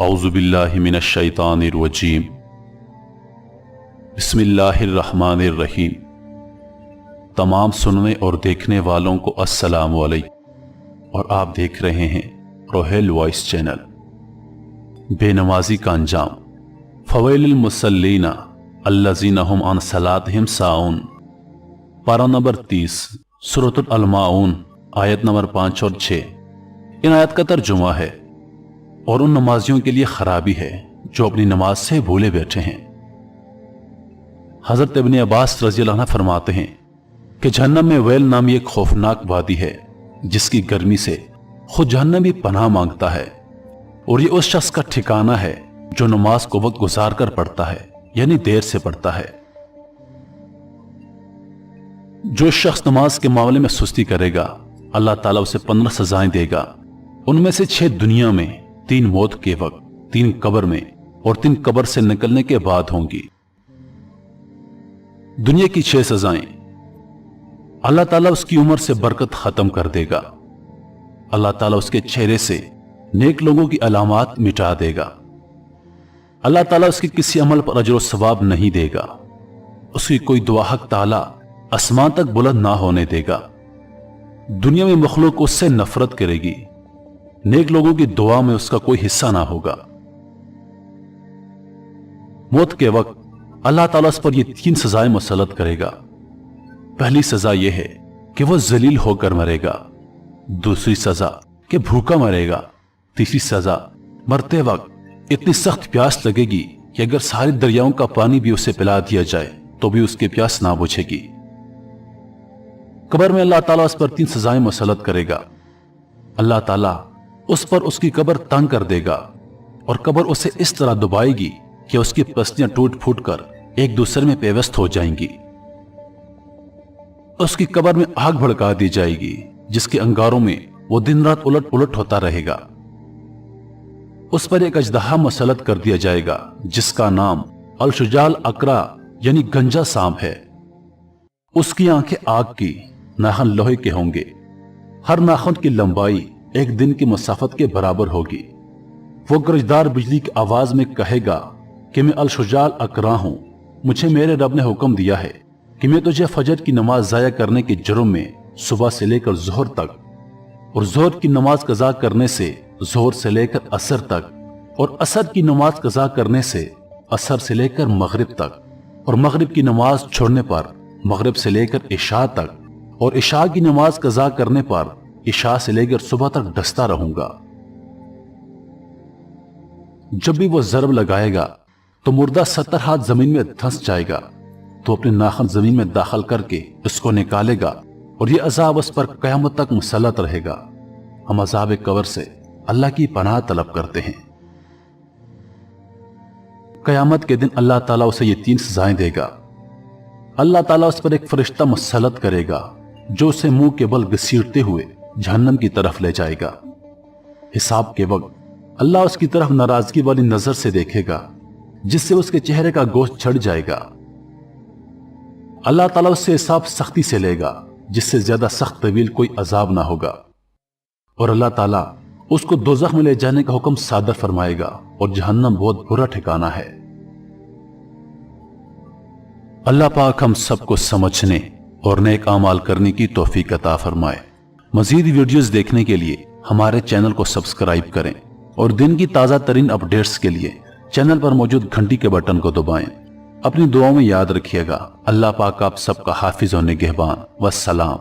औज़ु बिल्लाहि मिनश शैतानिर रजीम। बिस्मिल्लाहिर्रहमानिर्रहीम। तमाम सुनने और देखने वालों को अस्सलामु अलैकुम, और आप देख रहे हैं रोहेल वॉइस चैनल। बेनमाजी का अंजाम। फवैलिल मुसल्लीना अल्लज़ीना हुम अन सलातिहिम साऊन। पारा नंबर 30 सूरतुल अल-माऊन आयत नंबर 5 और 6। इन आयत का तर्जुमा है, और उन नमाजियों के लिए खराबी है जो अपनी नमाज से भूले बैठे हैं। हजरत इब्न अब्बास रज़ी अल्लाह अन्हु फरमाते हैं कि जहन्नम में वैल नामी एक खौफनाक वादी है जिसकी गर्मी से खुद जहन्नम भी पनाह मांगता है, और ये उस शख्स का ठिकाना है जो नमाज को वक्त गुजार कर पढ़ता है, यानी देर से पढ़ता है। जो शख्स नमाज के मामले में सुस्ती करेगा, अल्लाह ताला उसे 15 सजाएं देगा। उनमें से 6 दुनिया में, 3 मौत के वक्त, 3 कब्र में और 3 कब्र से निकलने के बाद होंगी। दुनिया की 6 सजाएं। अल्लाह ताला उसकी उम्र से बरकत खत्म कर देगा। अल्लाह ताला उसके चेहरे से नेक लोगों की अलामात मिटा देगा। अल्लाह ताला उसके किसी अमल पर अजर व सवाब नहीं देगा। उसकी कोई दुआ हक ताला आसमान तक बुलंद ना होने देगा। दुनिया में मखलूक उससे नफरत करेगी। नेक लोगों की दुआ में उसका कोई हिस्सा ना होगा। मौत के वक्त अल्लाह ताला उस पर ये 3 सजाएं मुसल्लत करेगा। पहली सजा यह है कि वह जलील होकर मरेगा। दूसरी सजा कि भूखा मरेगा। तीसरी सजा मरते वक्त इतनी सख्त प्यास लगेगी कि अगर सारे दरियाओं का पानी भी उसे पिला दिया जाए तो भी उसकी प्यास ना बुझेगी। कब्र में अल्लाह ताला उस पर 3 सजाएं मुसल्लत करेगा। अल्लाह ताला उस पर उसकी कब्र तंग कर देगा और कब्र उसे इस तरह दबाएगी कि उसकी पसलियां टूट फूट कर एक दूसरे में पेवस्त हो जाएंगी। उसकी कब्र में आग भड़का दी जाएगी जिसके अंगारों में वो दिन रात उलट पुलट होता रहेगा। उस पर एक अजदहा मुसल्लत कर दिया जाएगा जिसका नाम अल-शुजाल अकरा यानी गंजा सांप है। उसकी आंखें आग की, नाखून लोहे के होंगे। हर नाखून की लंबाई एक दिन की मुसाफत के बराबर होगी। वो गरजदार बिजली की आवाज में कहेगा कि मैं अल-शुजाल अकरा हूं। मुझे मेरे रब ने हुक्म दिया है कि मैं तुझे फजर की नमाज जाया करने के जुर्म में सुबह से लेकर जोहर तक, और जोहर की नमाज कज़ा करने से जोहर से लेकर असर तक, और असर की नमाज कज़ा करने से असर से लेकर मगरिब तक, और मगरिब की नमाज छोड़ने पर मगरिब से लेकर इशा तक, और इशा की नमाज कज़ा करने पर इशा से लेकर सुबह तक डसता रहूंगा। जब भी वो ज़रब लगाएगा तो मुर्दा 70 हाथ जमीन में धंस जाएगा। तो अपने नाखून जमीन में दाखिल करके उसको निकालेगा और ये अजाब उस पर कयामत तक मुसल्लत रहेगा। हम अजाब कब्र से अल्लाह की पनाह तलब करते हैं। कयामत के दिन अल्लाह ताला उसे ये 3 सजाएं देगा। अल्लाह ताला उस पर एक फरिश्ता मुसल्लत करेगा जो उसे मुंह के बल घसीटते हुए जहन्नम की तरफ ले जाएगा। हिसाब के वक्त अल्लाह उसकी तरफ नाराजगी वाली नजर से देखेगा जिससे उसके चेहरे का गोश्त छड़ जाएगा। अल्लाह ताला उससे हिसाब सख्ती से लेगा जिससे ज्यादा सख्त तवील कोई अजाब ना होगा, और अल्लाह ताला उसको दोज़ख में ले जाने का हुक्म सादर फरमाएगा, और जहन्नम बहुत बुरा ठिकाना है। अल्लाह पाक हम सबको समझने और नेक आमाल करने की तौफीक अता फरमाए। मजीद वीडियोस देखने के लिए हमारे चैनल को सब्सक्राइब करें, और दिन की ताज़ा तरीन अपडेट्स के लिए चैनल पर मौजूद घंटी के बटन को दबाएं। अपनी दुआओं में याद रखिएगा। अल्लाह पाक आप सबका हाफिज और निगहबान। वस्सलाम।